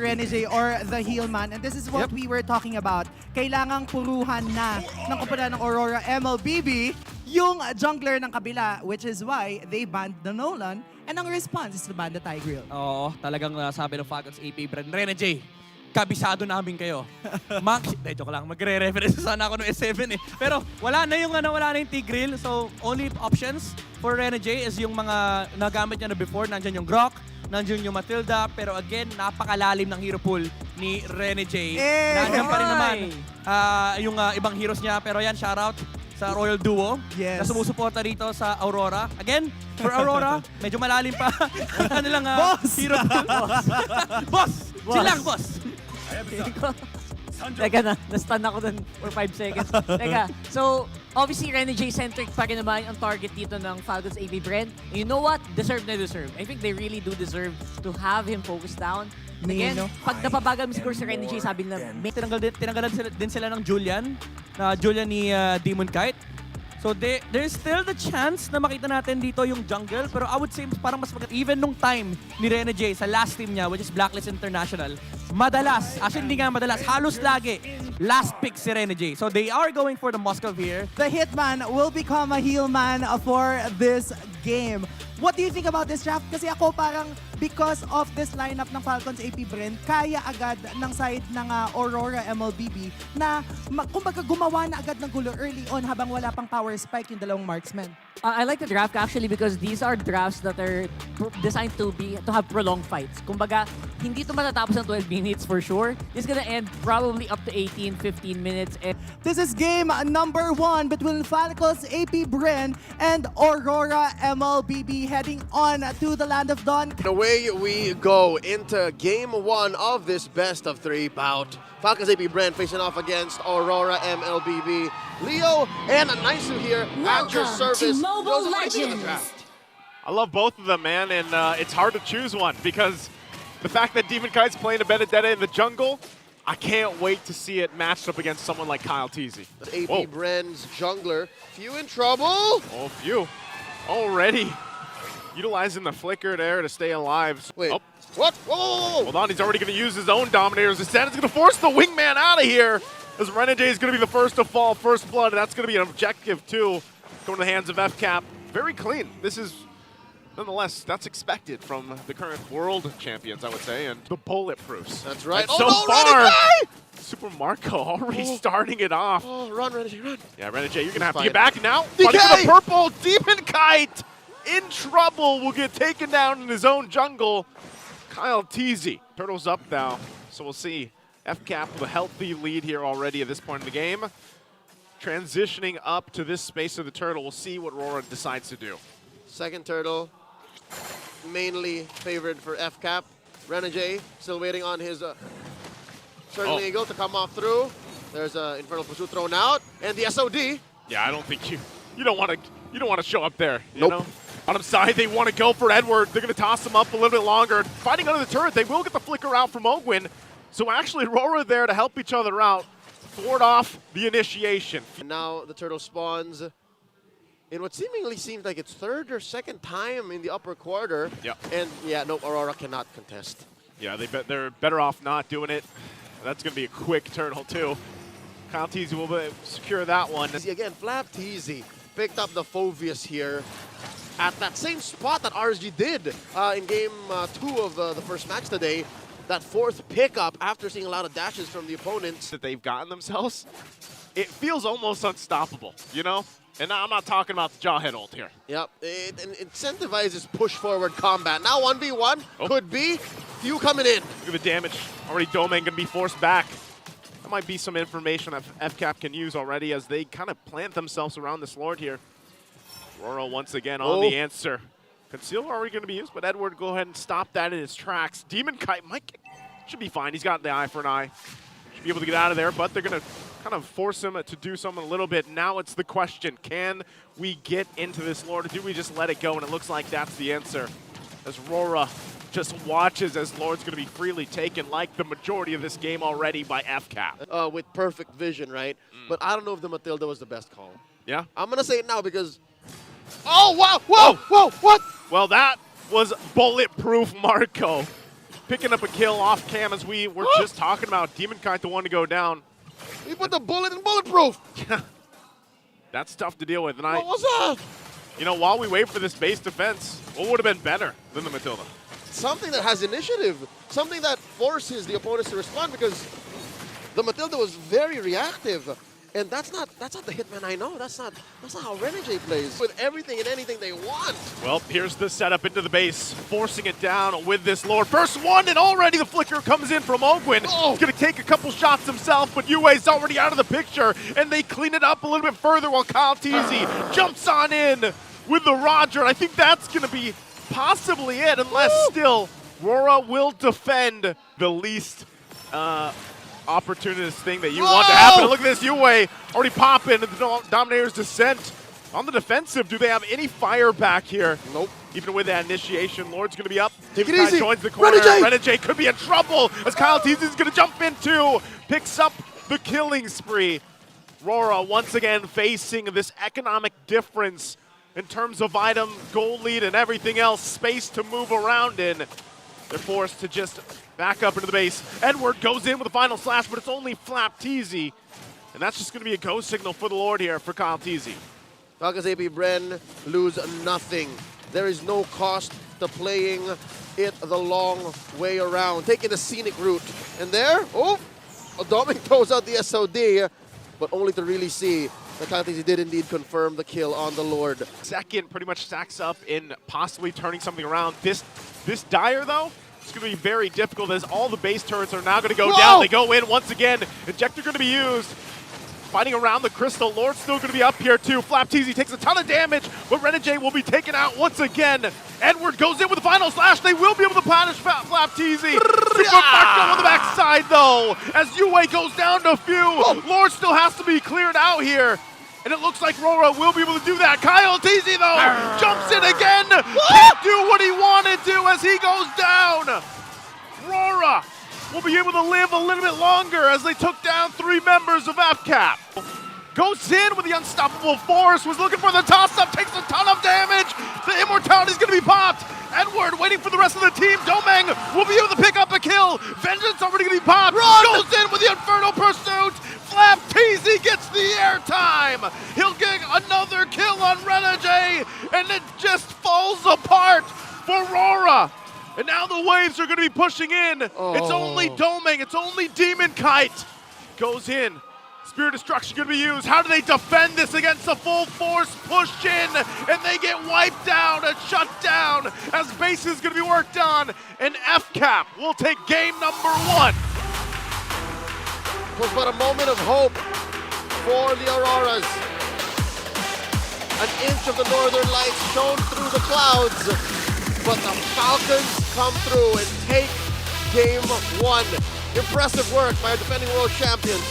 Renegade or the heel man. And this is what we were talking about. Kailangang puruhan na ng kumpulan ng Aurora MLBB yung jungler ng kabila, which is why they banned the Nolan. And ang response is to ban the Tigreal. Oo, talagang sabi ng Falcons AP, Bren, Renegade, kabisado namin kayo. Joke lang, magre-reference sana ako ng S7 eh. Pero wala na yung Tigreal. So only options for Renegade is yung mga nagamit niya na before. Nandyan yung Grok, nandiyan yung Matilda, pero again, napakalalim ng hero pool ni Renegade. Nandiyan pa rin naman yung ibang heroes niya. Pero yan, shoutout sa Royal Duo na sumusuporta dito sa Aurora. Again, for Aurora, medyo malalim pa ang kanilang hero pool. Boss! Chill lang, boss! Teka na, na-stun ako dun for 5 seconds. Teka, so obviously Renegade-centric pa rin naman ang target dito ng Falcons AB Bren. And you know what? Deserve na deserve. I think they really do deserve to have him focus down. And again, pag napabagal mo siguro si Renegade, sabi nila, tinanggalan din sila ng Julian ni Demon Kite. So there's still the chance na makita natin dito yung jungle, pero I would say parang mas maganda. Even nung time ni Renegade sa last team niya, which is Blacklist International, madalas, actually hindi nga madalas, halos lagi, last pick si Renegade. So they are going for the Moskov here. The Hitman will become a heel man for this game. What do you think about this draft? Kasi ako parang because of this lineup ng Falcons AP Bren, kaya agad ng side ng Aurora MLBB na kumbaga gumawa na agad ng gulo early on habang wala pang power spike yung dalawang marksmen. I like the draft actually because these are drafts that are designed to have prolonged fights. Kumbaga, hindi ito matatapos ng 12 minutes for sure. It's gonna end probably up to 18, 15 minutes. This is game number 1 between Falcons AP Bren and Aurora MLBB heading on to the Land of Dawn. Away we go into game 1 of this best of 3 bout. Falcons AP Bren facing off against Aurora MLBB. Leo and Naisu here at your service. Mobile Legends. I love both of them, man, and it's hard to choose one because the fact that Demon Kite's playing a Benedetta in the jungle, I can't wait to see it matched up against someone like Kyle Teasy. AP Bren's jungler, few in trouble. Oh, few. Already utilizing the flicker there to stay alive. Wait, what? Whoa! Hold on, he's already going to use his own Dominators. Instead, it's going to force the wingman out of here. As Renegade is going to be the first to fall, first blood, and that's going to be an objective too. Going to the hands of FCAP. Very clean. This is, nonetheless, that's expected from the current world champions, I would say, and the bulletproofs. That's right. And so far, Super Marco already starting it off. Oh, run, Renegade, run. Yeah, Renegade, you're going to have to get back now. DK! But the purple Demon Kite in trouble will get taken down in his own jungle. Kyle Teasy. Turtle's up now, so we'll see. FCAP with a healthy lead here already at this point in the game. Transitioning up to this space of the turtle. We'll see what Aurora decides to do. Second turtle, mainly favored for FCAP. Renegade still waiting on his Circling Eagle to come off through. There's an Infernal Pursuit thrown out, and the SOD. Yeah, I don't think you don't want to show up there. You know? On the side, they want to go for Edward. They're going to toss him up a little bit longer. Fighting under the turret, they will get the flicker out from Ogwin. So actually, Aurora there to help each other out, thwart off the initiation. And now the turtle spawns in what seemingly seems like its third or second time in the upper quarter. Yeah. And yeah, no, Aurora cannot contest. Yeah, they're better off not doing it. That's going to be a quick turtle too. Kyle Teasy will secure that one. Again, Flap Teasy picked up the Phoveus here at that same spot that RSG did in game 2 of the first match today. That fourth pickup after seeing a lot of dashes from the opponents that they've gotten themselves, it feels almost unstoppable, you know? And I'm not talking about the Jawhead ult here. Yep, it incentivizes push forward combat. Now 1v1, could be, few coming in. Look at the damage. Already Domain gonna be forced back. That might be some information that FCAP can use already as they kind of plant themselves around this Lord here. Aurora once again on the answer. Conceal already going to be used, but Edward go ahead and stop that in his tracks. Demon Kite should be fine. He's got the eye for an eye. Should be able to get out of there, but they're going to kind of force him to do something a little bit. Now it's the question, can we get into this Lord, or do we just let it go? And it looks like that's the answer. As Aurora just watches as Lord's going to be freely taken, like the majority of this game already by FCAP. With perfect vision, right? But I don't know if the Matilda was the best call. Yeah? I'm going to say it now because... Oh, wow! Whoa! Whoa! What? Well, that was bulletproof Marco. picking up a kill off cam as we were just talking about. Demon Kite the one to go down. He put the bullet in bulletproof. That's tough to deal with. And What was that? you know, while we wait for this base defense, what would have been better than the Matilda? Something that has initiative. Something that forces the opponents to respond, because the Matilda was very reactive. And that's not the Hitman I know. That's not how Renegade plays. With everything and anything they want. Well, here's the setup into the base, forcing it down with this Lord. First one, and already the flicker comes in from Ogwin. Oh. He's gonna take a couple shots himself, but Yue's already out of the picture, and they clean it up a little bit further while Kyle Teasy jumps on in with the Roger. And I think that's gonna be possibly it, unless still Aurora will defend the least opportunist thing that you want to happen. And look at this, Yue already popping the Dominator's descent. On the defensive, do they have any fire back here? Nope. Even with that initiation, Lord's going to be up. Take it Kai easy. joins the corner. Renegade. Renegade could be in trouble as Kyle Teasy is going to jump in too. Picks up the killing spree. Aurora once again facing this economic difference in terms of item, goal lead, and everything else. Space to move around in. They're forced to just back up into the base. Edward goes in with a final slash, but it's only Flap Teasy. And that's just going to be a go signal for the Lord here for Kyle Teasy. Falcons AP Bren lose nothing. There is no cost to playing it the long way around, taking the scenic route. And there, Dominic throws out the SOD, but only to really see that Kyle Teasy did indeed confirm the kill on the Lord. Second pretty much stacks up in possibly turning something around. This Dire, though, it's going to be very difficult as all the base turrets are now going to go down. They go in once again. Injector going to be used. Fighting around the crystal. Lord's still going to be up here too. Flap Teasy takes a ton of damage, but Renegade will be taken out once again. Edward goes in with the final slash. They will be able to punish Flap Teasy. Super Marco on the backside though, as Yue goes down to a few. Lord still has to be cleared out here. And it looks like Aurora will be able to do that. Kyle Teasy, though, jumps in again. Can't do what he wanted to as he goes down. Aurora will be able to live a little bit longer as they took down 3 members of FCAP. Goes in with the unstoppable force, was looking for the toss-up, takes a ton of damage. The immortality's gonna be popped. Edward waiting for the rest of the team. Domeng will be able to pick up a kill. Vengeance already gonna be popped. Goes in with the Infernal Pursuit. Flap Teasy gets the airtime. He'll get another kill on Renegade, and it just falls apart for Aurora. And now the waves are gonna be pushing in. It's only Domeng, it's only Demon Kite. Goes in. Spirit Destruction gonna be used. How do they defend this against a full force push in? And they get wiped out and shut down as base is gonna be worked on. And FCAP will take game number 1. It was but a moment of hope for the Auroras. An inch of the Northern Lights shone through the clouds, but the Falcons come through and take game 1. Impressive work by our defending world champions.